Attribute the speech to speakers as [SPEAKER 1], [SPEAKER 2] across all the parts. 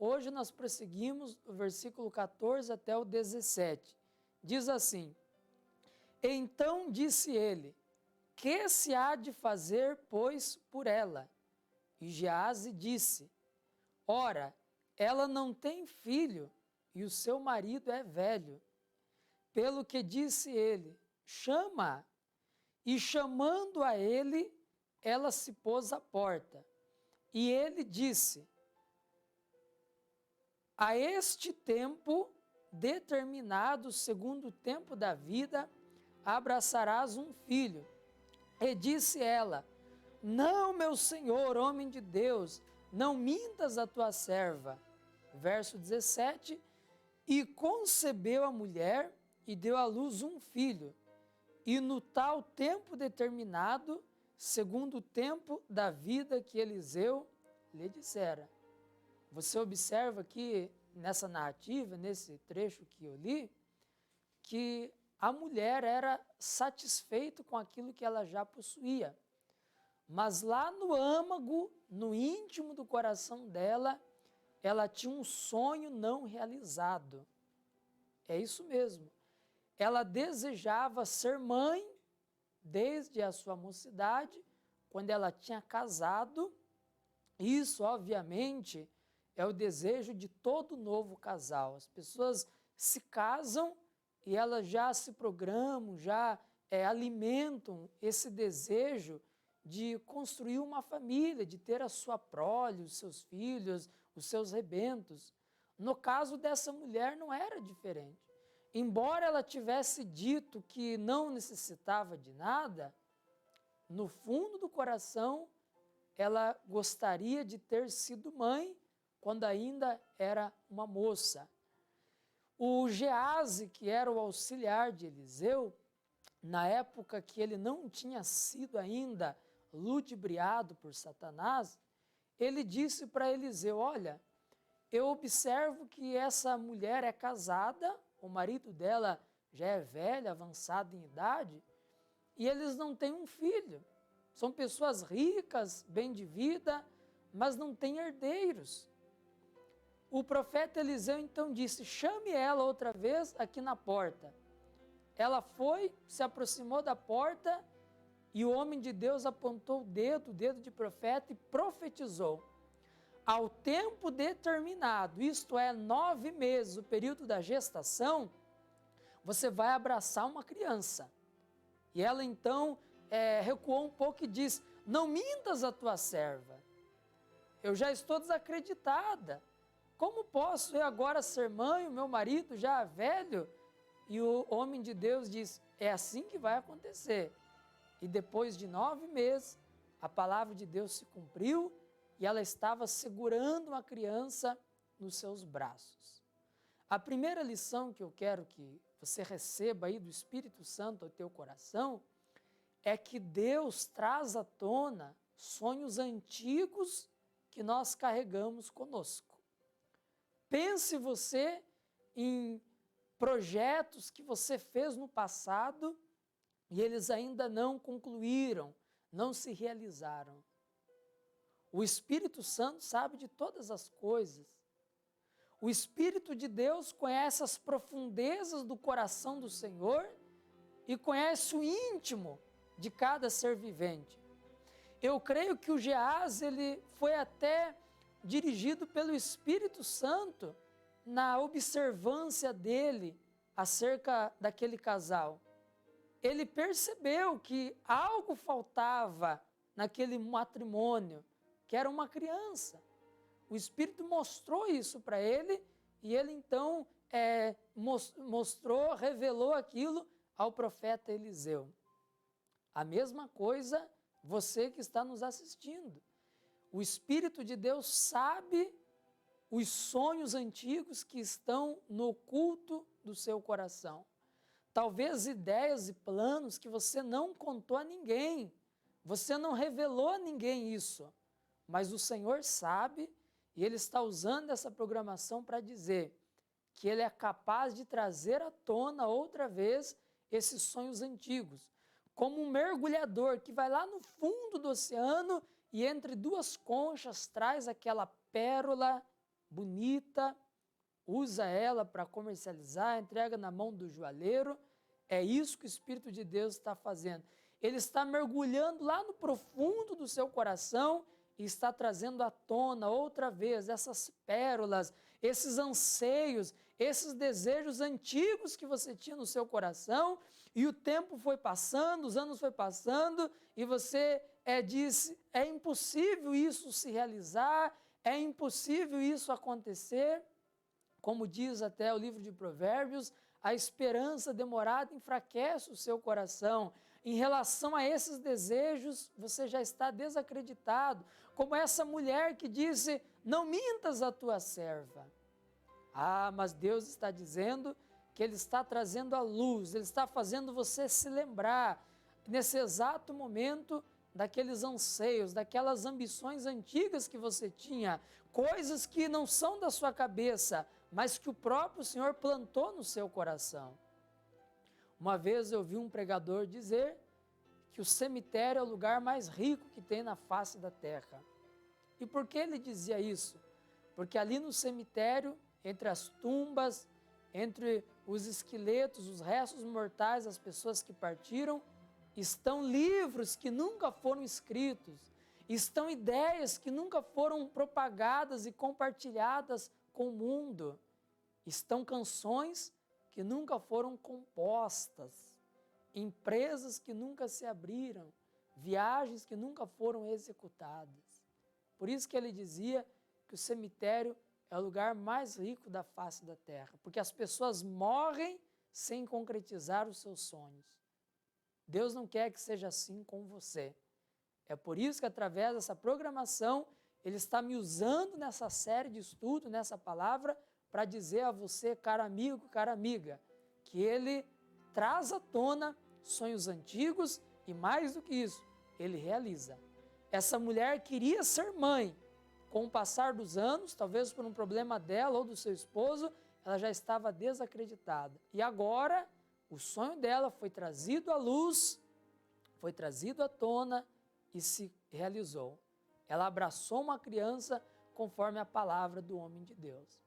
[SPEAKER 1] hoje nós prosseguimos o versículo 14 até o 17. Diz assim: Então disse ele: Que se há de fazer, pois, por ela? E Geazi disse: Ora, ela não tem filho, e o seu marido é velho. Pelo que disse ele: Chama-a. E chamando a ele, ela se pôs à porta. E ele disse: A este tempo determinado, segundo o tempo da vida, abraçarás um filho. E disse ela: Não, meu senhor, homem de Deus, não mintas a tua serva. Verso 17: E concebeu a mulher e deu à luz um filho, e no tal tempo determinado, segundo o tempo da vida que Eliseu lhe dissera. Você observa aqui nessa narrativa, nesse trecho que eu li, que a mulher era satisfeita com aquilo que ela já possuía. Mas lá no âmago, no íntimo do coração dela, ela tinha um sonho não realizado. É isso mesmo. Ela desejava ser mãe desde a sua mocidade, quando ela tinha casado. Isso, obviamente, é o desejo de todo novo casal. As pessoas se casam e elas já se programam, já alimentam esse desejo de construir uma família, de ter a sua prole, os seus filhos, os seus rebentos. No caso dessa mulher não era diferente. Embora ela tivesse dito que não necessitava de nada, no fundo do coração ela gostaria de ter sido mãe quando ainda era uma moça. O Geazi, que era o auxiliar de Eliseu, na época que ele não tinha sido ainda ludibriado por Satanás, ele disse para Eliseu: Olha, eu observo que essa mulher é casada, o marido dela já é velho, avançado em idade, e eles não têm um filho. São pessoas ricas, bem de vida, mas não têm herdeiros. O profeta Eliseu então disse: Chame ela outra vez aqui na porta. Ela foi, se aproximou da porta, e o homem de Deus apontou o dedo de profeta, e profetizou: Ao tempo determinado, isto é, 9 meses, o período da gestação, você vai abraçar uma criança. E ela então recuou um pouco e disse: Não mintas a tua serva, eu já estou desacreditada. Como posso eu agora ser mãe, o meu marido já é velho? E o homem de Deus diz: É assim que vai acontecer. E depois de 9 meses, a palavra de Deus se cumpriu e ela estava segurando uma criança nos seus braços. A primeira lição que eu quero que você receba aí do Espírito Santo ao teu coração é que Deus traz à tona sonhos antigos que nós carregamos conosco. Pense você em projetos que você fez no passado e eles ainda não concluíram, não se realizaram. O Espírito Santo sabe de todas as coisas. O Espírito de Deus conhece as profundezas do coração do Senhor e conhece o íntimo de cada ser vivente. Eu creio que o Geazi, ele foi até dirigido pelo Espírito Santo na observância dele acerca daquele casal. Ele percebeu que algo faltava naquele matrimônio, que era uma criança. O Espírito mostrou isso para ele e ele então mostrou, revelou aquilo ao profeta Eliseu. A mesma coisa você que está nos assistindo. O Espírito de Deus sabe os sonhos antigos que estão no oculto do seu coração. Talvez ideias e planos que você não contou a ninguém, você não revelou a ninguém isso, mas o Senhor sabe e Ele está usando essa programação para dizer que Ele é capaz de trazer à tona outra vez esses sonhos antigos, como um mergulhador que vai lá no fundo do oceano e entre duas conchas traz aquela pérola bonita, usa ela para comercializar, entrega na mão do joalheiro. É isso que o Espírito de Deus está fazendo. Ele está mergulhando lá no profundo do seu coração e está trazendo à tona outra vez essas pérolas, esses anseios, esses desejos antigos que você tinha no seu coração, e o tempo foi passando, os anos foi passando, e você disse, é impossível isso se realizar, é impossível isso acontecer. Como diz até o livro de Provérbios, a esperança demorada enfraquece o seu coração. Em relação a esses desejos, você já está desacreditado, como essa mulher que disse, não mintas a tua serva. Mas Deus está dizendo que Ele está trazendo a luz, Ele está fazendo você se lembrar, nesse exato momento, daqueles anseios, daquelas ambições antigas que você tinha, coisas que não são da sua cabeça, mas que o próprio Senhor plantou no seu coração. Uma vez eu vi um pregador dizer que o cemitério é o lugar mais rico que tem na face da terra. E por que ele dizia isso? Porque ali no cemitério, entre as tumbas, entre os esqueletos, os restos mortais das pessoas que partiram, estão livros que nunca foram escritos, estão ideias que nunca foram propagadas e compartilhadas com o mundo, estão canções que nunca foram compostas, empresas que nunca se abriram, viagens que nunca foram executadas. Por isso que ele dizia que o cemitério é o lugar mais rico da face da terra, porque as pessoas morrem sem concretizar os seus sonhos. Deus não quer que seja assim com você. É por isso que através dessa programação, Ele está me usando nessa série de estudo, nessa palavra, para dizer a você, caro amigo, cara amiga, que Ele traz à tona sonhos antigos e mais do que isso, Ele realiza. Essa mulher queria ser mãe. Com o passar dos anos, talvez por um problema dela ou do seu esposo, ela já estava desacreditada. E agora, o sonho dela foi trazido à luz, foi trazido à tona e se realizou. Ela abraçou uma criança conforme a palavra do homem de Deus.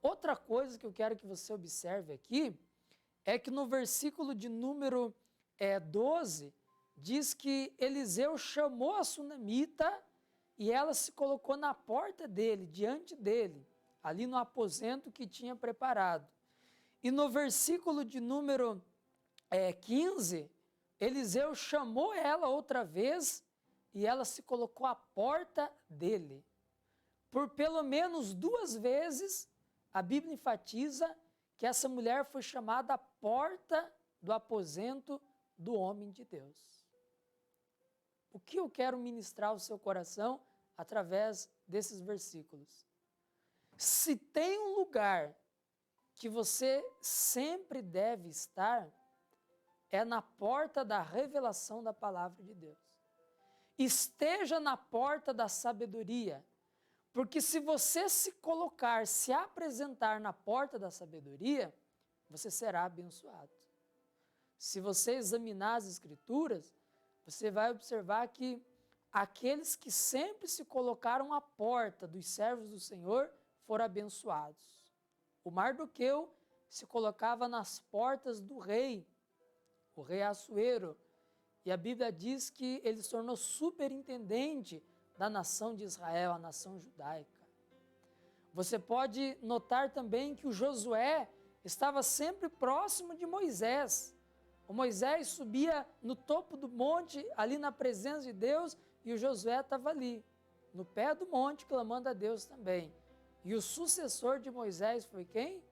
[SPEAKER 1] Outra coisa que eu quero que você observe aqui é que no versículo de número 12, diz que Eliseu chamou a sunamita e ela se colocou na porta dele, diante dele, ali no aposento que tinha preparado. E no versículo de número 15, Eliseu chamou ela outra vez e ela se colocou à porta dele. Por pelo menos 2 vezes, a Bíblia enfatiza que essa mulher foi chamada à porta do aposento do homem de Deus. O que eu quero ministrar ao seu coração através desses versículos? Se tem um lugar que você sempre deve estar, é na porta da revelação da palavra de Deus. Esteja na porta da sabedoria, porque se você se colocar, se apresentar na porta da sabedoria, você será abençoado. Se você examinar as Escrituras, você vai observar que aqueles que sempre se colocaram à porta dos servos do Senhor foram abençoados. O Mardoqueu se colocava nas portas do rei, o rei Assuero, e a Bíblia diz que ele se tornou superintendente da nação de Israel, a nação judaica. Você pode notar também que o Josué estava sempre próximo de Moisés. O Moisés subia no topo do monte, ali na presença de Deus, e o Josué estava ali, no pé do monte, clamando a Deus também. E o sucessor de Moisés foi quem?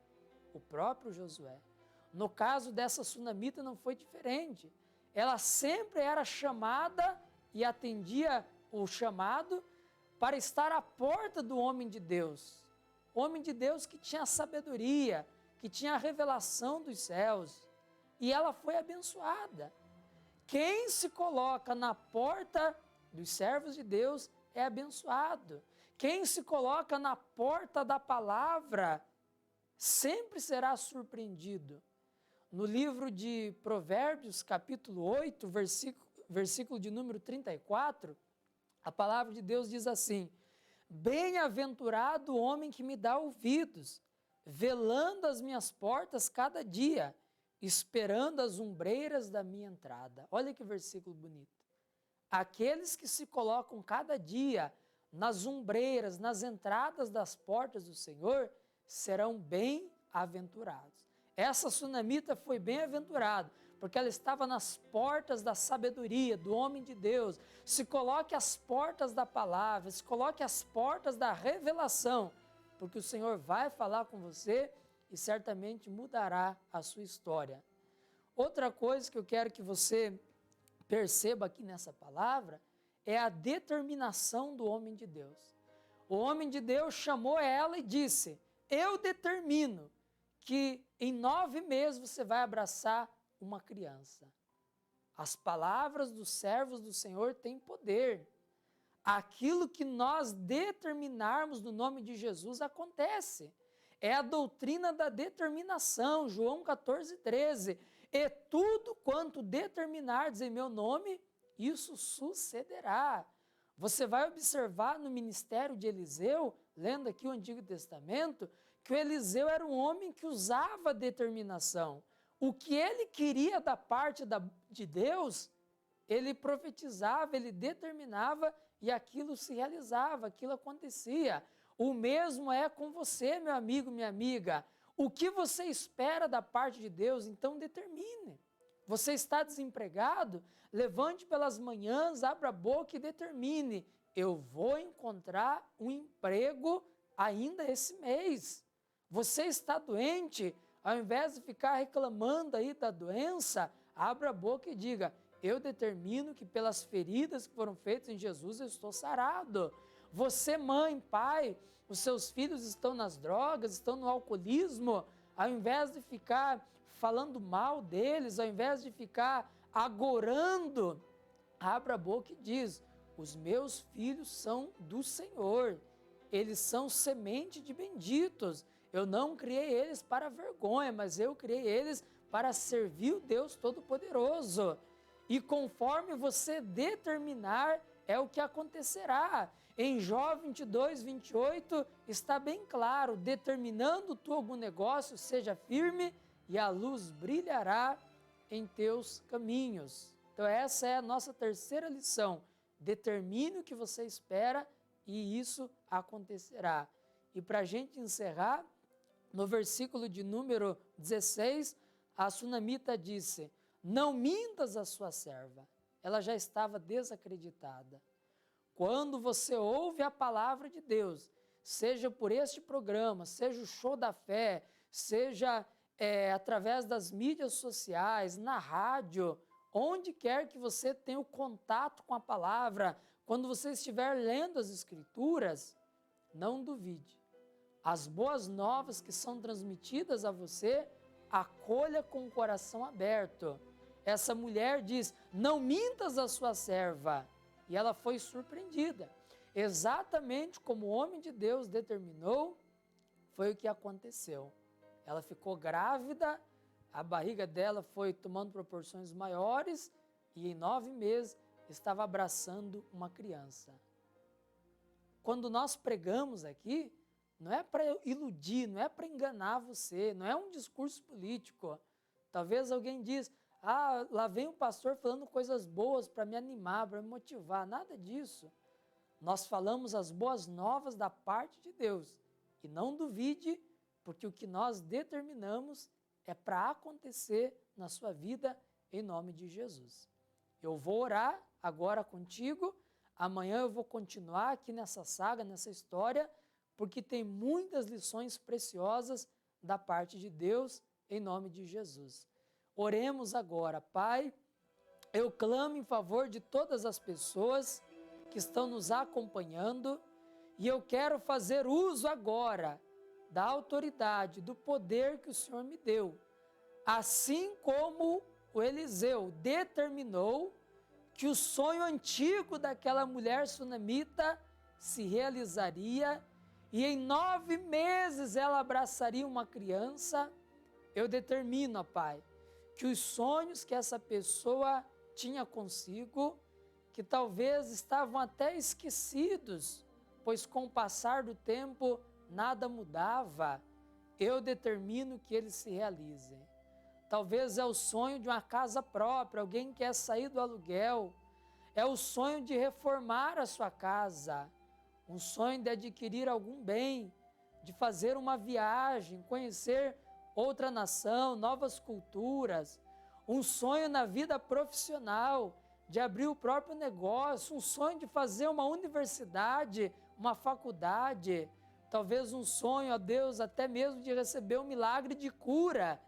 [SPEAKER 1] O próprio Josué. No caso dessa sunamita não foi diferente. Ela sempre era chamada e atendia o chamado para estar à porta do homem de Deus. O homem de Deus que tinha a sabedoria, que tinha a revelação dos céus. E ela foi abençoada. Quem se coloca na porta dos servos de Deus é abençoado. Quem se coloca na porta da palavra sempre será surpreendido. No livro de Provérbios, capítulo 8, versículo de número 34, a palavra de Deus diz assim: Bem-aventurado o homem que me dá ouvidos, velando as minhas portas cada dia, esperando as ombreiras da minha entrada. Olha que versículo bonito. Aqueles que se colocam cada dia nas ombreiras, nas entradas das portas do Senhor, serão bem-aventurados. Essa sunamita foi bem-aventurada, porque ela estava nas portas da sabedoria, do homem de Deus. Se coloque às portas da palavra, se coloque às portas da revelação, porque o Senhor vai falar com você e certamente mudará a sua história. Outra coisa que eu quero que você perceba aqui nessa palavra é a determinação do homem de Deus. O homem de Deus chamou ela e disse: eu determino que em 9 meses você vai abraçar uma criança. As palavras dos servos do Senhor têm poder. Aquilo que nós determinarmos no nome de Jesus acontece. É a doutrina da determinação, João 14:13. E tudo quanto determinardes em meu nome, isso sucederá. Você vai observar no ministério de Eliseu, lendo aqui o Antigo Testamento, que o Eliseu era um homem que usava determinação. O que ele queria da parte de Deus, ele profetizava, ele determinava e aquilo se realizava, aquilo acontecia. O mesmo é com você, meu amigo, minha amiga. O que você espera da parte de Deus, então determine. Você está desempregado? Levante pelas manhãs, abra a boca e determine: eu vou encontrar um emprego ainda esse mês. Você está doente? Ao invés de ficar reclamando aí da doença, abra a boca e diga: eu determino que pelas feridas que foram feitas em Jesus eu estou sarado. Você, mãe, pai, os seus filhos estão nas drogas, estão no alcoolismo, ao invés de ficar falando mal deles, ao invés de ficar agorando, abra a boca e diz: os meus filhos são do Senhor, eles são semente de benditos. Eu não criei eles para vergonha, mas eu criei eles para servir o Deus Todo-Poderoso. E conforme você determinar, é o que acontecerá. Em Jó 22:28 está bem claro: determinando tu algum negócio, seja firme e a luz brilhará em teus caminhos. Então essa é a nossa terceira lição. Determine o que você espera e isso acontecerá. E para a gente encerrar, no versículo de número 16, a sunamita disse: não mintas a sua serva. Ela já estava desacreditada. Quando você ouve a palavra de Deus, seja por este programa, seja o Show da Fé, seja através das mídias sociais, na rádio, onde quer que você tenha o contato com a palavra, quando você estiver lendo as Escrituras, não duvide. As boas novas que são transmitidas a você, acolha com o coração aberto. Essa mulher diz: não mintas a sua serva. E ela foi surpreendida. Exatamente como o homem de Deus determinou, foi o que aconteceu. Ela ficou grávida, a barriga dela foi tomando proporções maiores e em 9 meses estava abraçando uma criança. Quando nós pregamos aqui, não é para iludir, não é para enganar você, não é um discurso político. Talvez alguém diz: lá vem o pastor falando coisas boas para me animar, para me motivar. Nada disso. Nós falamos as boas novas da parte de Deus. E não duvide, porque o que nós determinamos é para acontecer na sua vida, em nome de Jesus. Eu vou orar agora contigo. Amanhã eu vou continuar aqui nessa saga, nessa história, porque tem muitas lições preciosas da parte de Deus, em nome de Jesus. Oremos agora. Pai, eu clamo em favor de todas as pessoas que estão nos acompanhando e eu quero fazer uso agora da autoridade, do poder que o Senhor me deu. Assim como o Eliseu determinou que o sonho antigo daquela mulher sunamita se realizaria e em 9 meses ela abraçaria uma criança, eu determino, ó Pai, que os sonhos que essa pessoa tinha consigo, que talvez estavam até esquecidos pois com o passar do tempo nada mudava, eu determino que eles se realizem. Talvez é o sonho de uma casa própria, alguém quer sair do aluguel, é o sonho de reformar a sua casa, um sonho de adquirir algum bem, de fazer uma viagem, conhecer outra nação, novas culturas, um sonho na vida profissional, de abrir o próprio negócio, um sonho de fazer uma universidade, uma faculdade, talvez um sonho, ó Deus, até mesmo de receber um milagre de cura,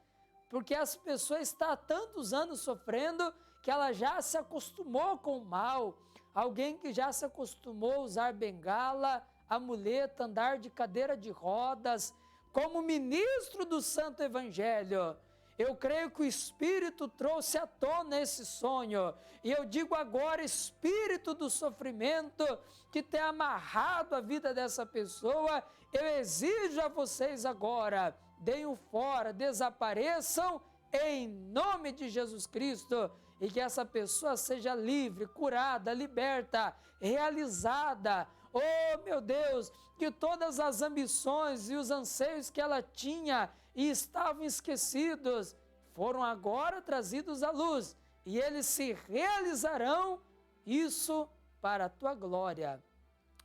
[SPEAKER 1] porque essa pessoa está há tantos anos sofrendo que ela já se acostumou com o mal, alguém que já se acostumou a usar bengala, a muleta, andar de cadeira de rodas, como ministro do Santo Evangelho. Eu creio que o Espírito trouxe à tona esse sonho, e eu digo agora, espírito do sofrimento que tem amarrado a vida dessa pessoa, eu exijo a vocês agora, deem fora, desapareçam em nome de Jesus Cristo, e que essa pessoa seja livre, curada, liberta, realizada. Oh meu Deus, que todas as ambições e os anseios que ela tinha e estavam esquecidos, foram agora trazidos à luz, e eles se realizarão, isso para a tua glória.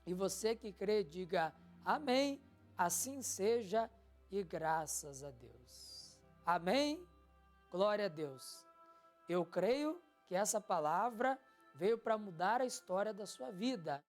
[SPEAKER 1] E você que crê, diga amém, assim seja, e graças a Deus. Amém, glória a Deus. Eu creio que essa palavra veio para mudar a história da sua vida.